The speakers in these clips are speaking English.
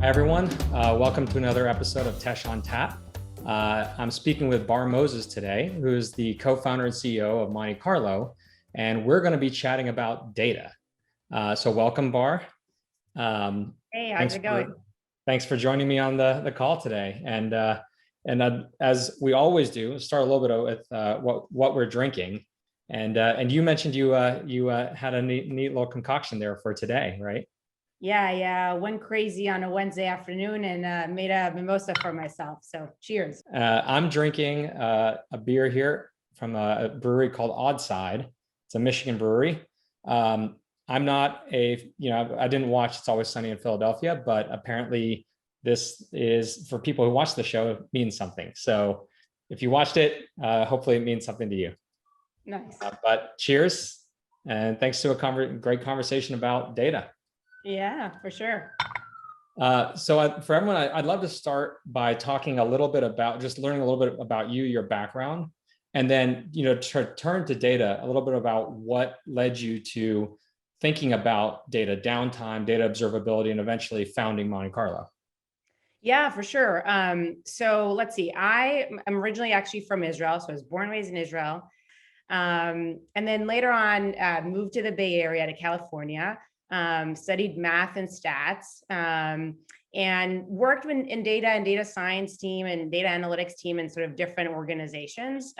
everyone. Welcome to another episode of Tesh on Tap. I'm speaking with Barr Moses today, who is the co-founder and CEO of Monte Carlo, and we're going to be chatting about data. So welcome, Barr. Hey, how's it going? Thanks for joining me on the call today. And as we always do, start a little bit with what we're drinking. And you mentioned you had a neat little concoction there for today, right? Yeah, went crazy on a Wednesday afternoon and made a mimosa for myself. So cheers. I'm drinking a beer here from a brewery called Oddside. It's a Michigan brewery. I'm not I didn't watch It's Always Sunny in Philadelphia, but apparently this is, for people who watch the show, it means something. So if you watched it, hopefully it means something to you. Nice. But cheers. And thanks to a great conversation about data. Yeah, for sure. So for everyone, I'd love to start by talking a little bit about just learning a little bit about you, your background, and then, turn to data, a little bit about what led you to thinking about data, downtime, data observability, and eventually founding Monte Carlo. Yeah, for sure. So let's see. I am originally actually from Israel. So I was born and raised in Israel. And then later on, moved to the Bay Area to California. Studied math and stats, and worked in data and data science team and data analytics team in sort of different organizations.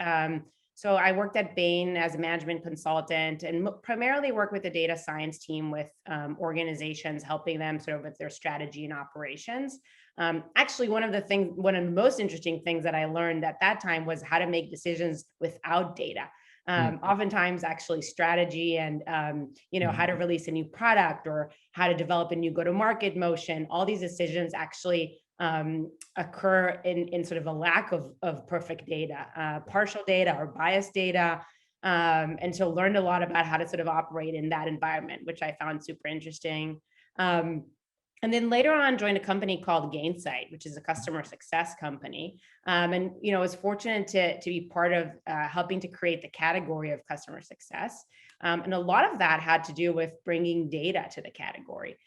So I worked at Bain as a management consultant and primarily work with the data science team with organizations, helping them sort of with their strategy and operations. Actually, one of the most interesting things that I learned at that time was how to make decisions without data. Oftentimes actually strategy and, how to release a new product or how to develop a new go-to-market motion, all these decisions actually occur in sort of a lack of perfect data, partial data or biased data. And so learned a lot about how to sort of operate in that environment, which I found super interesting. And then later on joined a company called Gainsight, which is a customer success company. And, was fortunate to be part of helping to create the category of customer success. And a lot of that had to do with bringing data to the category.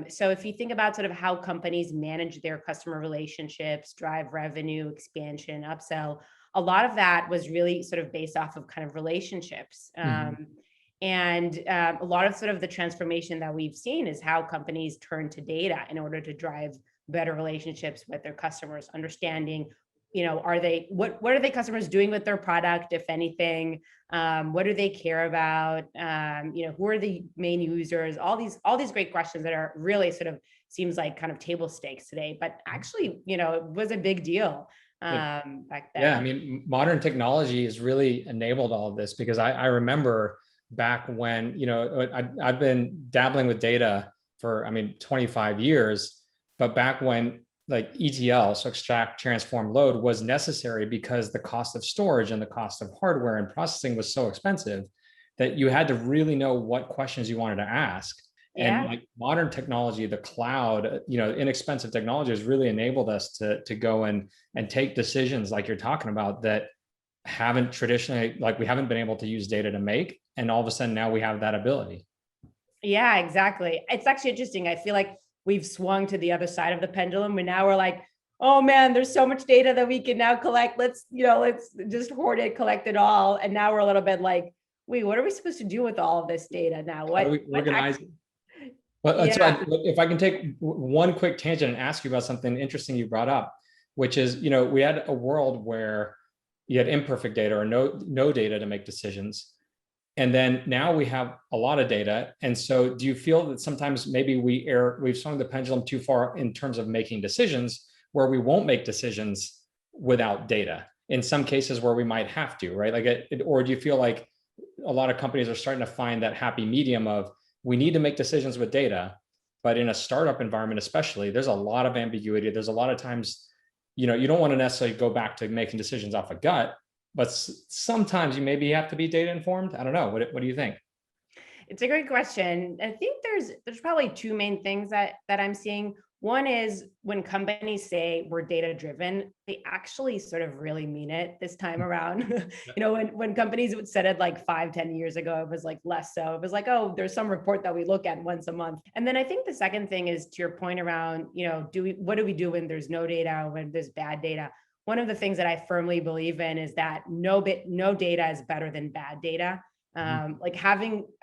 So if you think about sort of how companies manage their customer relationships, drive revenue, expansion, upsell, a lot of that was really sort of based off of kind of relationships. And a lot of sort of the transformation that we've seen is how companies turn to data in order to drive better relationships with their customers, understanding, what are the customers doing with their product, if anything, what do they care about, who are the main users, all these great questions that are really sort of seems like kind of table stakes today, but actually, it was a big deal back then. Yeah, I mean, modern technology has really enabled all of this, because I remember back when, I've been dabbling with data for, 25 years, but back when like ETL, so extract, transform, load, was necessary because the cost of storage and the cost of hardware and processing was so expensive that you had to really know what questions you wanted to ask. Yeah. And like modern technology, the cloud, inexpensive technology has really enabled us to go and take decisions like you're talking about that haven't traditionally, like we haven't been able to use data to make. And all of a sudden now we have that ability. Yeah, exactly. It's actually interesting. I feel like we've swung to the other side of the pendulum, and now we're like, oh man, there's so much data that we can now collect. Let's just hoard it, collect it all. And now we're a little bit like, wait, what are we supposed to do with all of this data now? How do we organize it? Well, yeah. So if I can take one quick tangent and ask you about something interesting you brought up, which is, we had a world where you had imperfect data or no data to make decisions. And then now we have a lot of data. And so do you feel that sometimes maybe we've swung the pendulum too far in terms of making decisions, where we won't make decisions without data in some cases where we might have to, right? Or do you feel like a lot of companies are starting to find that happy medium of, we need to make decisions with data, but in a startup environment, especially, there's a lot of ambiguity. There's a lot of times, you don't want to necessarily go back to making decisions off a gut, but sometimes you maybe have to be data informed. I don't know. What do you think? It's a great question. I think there's probably two main things that I'm seeing. One is when companies say we're data driven, they actually sort of really mean it this time around. When companies would said it like 5, 10 years ago, it was like less so. It was like, oh, there's some report that we look at once a month. And then I think the second thing is to your point around, what do we do when there's no data, when there's bad data? One of the things that I firmly believe in is that no data is better than bad data. Like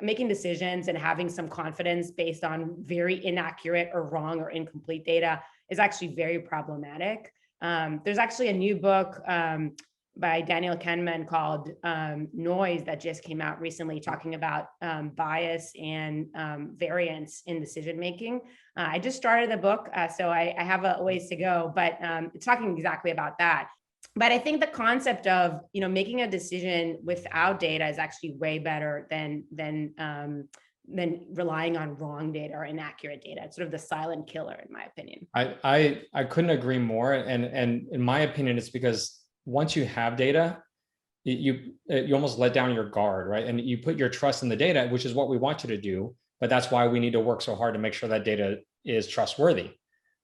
making decisions and having some confidence based on very inaccurate or wrong or incomplete data is actually very problematic. There's actually a new book by Daniel Kahneman called Noise that just came out recently, talking about bias and variance in decision making. I just started the book, so I have a ways to go, but it's talking exactly about that. But I think the concept of making a decision without data is actually way better than relying on wrong data or inaccurate data. It's sort of the silent killer, in my opinion. I couldn't agree more. And in my opinion, it's because once you have data, you almost let down your guard, right? And you put your trust in the data, which is what we want you to do. But that's why we need to work so hard to make sure that data is trustworthy,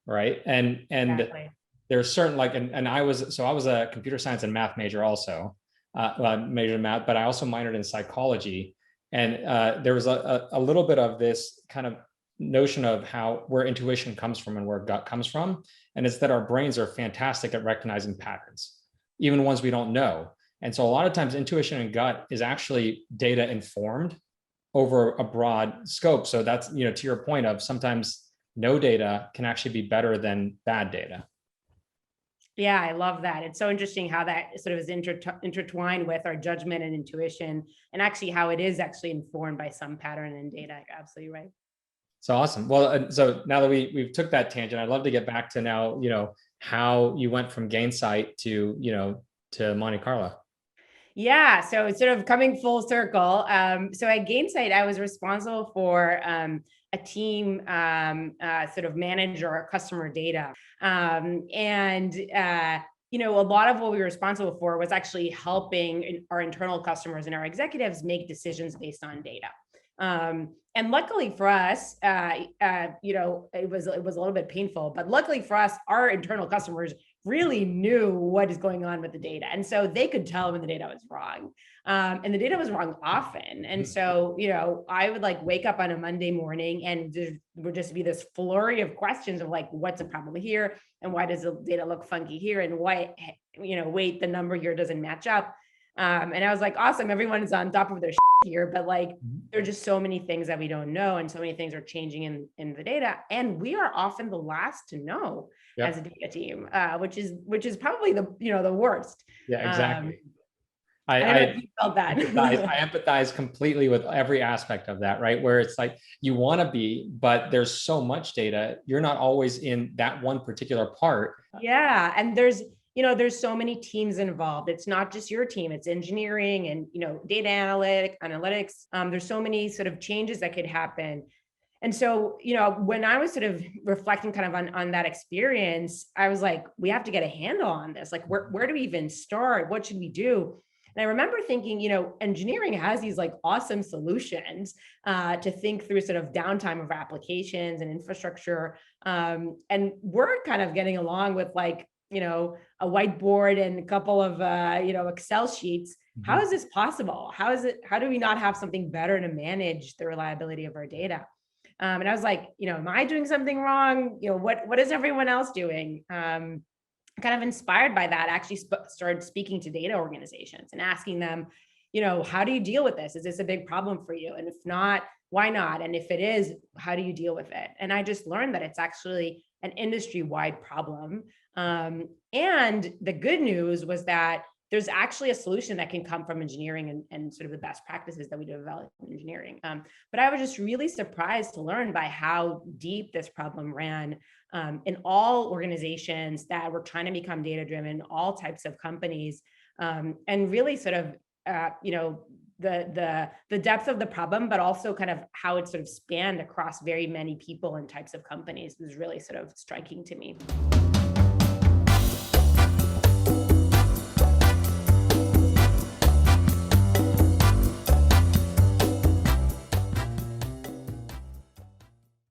right? And exactly. There's certain and I was a computer science and math major also, majored in math, but I also minored in psychology. And there was a little bit of this kind of notion of where intuition comes from and where gut comes from. And it's that our brains are fantastic at recognizing patterns, even ones we don't know. And so a lot of times intuition and gut is actually data informed over a broad scope. So that's, to your point of sometimes no data can actually be better than bad data. Yeah, I love that. It's so interesting how that sort of is intertwined with our judgment and intuition, and actually how it is actually informed by some pattern in data. You're absolutely right. So awesome. Well, so now that we've took that tangent, I'd love to get back to now, how you went from Gainsight to Monte Carlo. Yeah, so it's sort of coming full circle. So at Gainsight, I was responsible for a team sort of manage our customer data. A lot of what we were responsible for was actually helping our internal customers and our executives make decisions based on data. And luckily for us, it was a little bit painful, but luckily for us, our internal customers really knew what is going on with the data. And so they could tell when the data was wrong. And the data was wrong often. And so, I would wake up on a Monday morning and there would just be this flurry of questions of what's the problem here? And why does the data look funky here? And why, wait, the number here doesn't match up. And I was like, awesome, everyone is on top of their here, but there are just so many things that we don't know, and so many things are changing in the data, and we are often the last to know as a data team, which is probably the worst. Yeah, exactly. I felt that. I empathize completely with every aspect of that, right? Where it's you want to be, but there's so much data, you're not always in that one particular part. Yeah, and there's so many teams involved. It's not just your team, it's engineering and, data analytics. There's so many sort of changes that could happen. And so, when I was sort of reflecting kind of on that experience, I was like, we have to get a handle on this. Where do we even start? What should we do? And I remember thinking, engineering has these awesome solutions to think through sort of downtime of applications and infrastructure. And we're kind of getting along with a whiteboard and a couple of, Excel sheets. Mm-hmm. How is this possible? How do we not have something better to manage the reliability of our data? And I was like, am I doing something wrong? What is everyone else doing? Kind of inspired by that, actually started speaking to data organizations and asking them, how do you deal with this? Is this a big problem for you? And if not, why not? And if it is, how do you deal with it? And I just learned that it's actually an industry-wide problem. And the good news was that there's actually a solution that can come from engineering and sort of the best practices that we develop in engineering. But I was just really surprised to learn by how deep this problem ran in all organizations that were trying to become data-driven, all types of companies, and really sort of, the depth of the problem, but also kind of how it sort of spanned across very many people and types of companies was really sort of striking to me.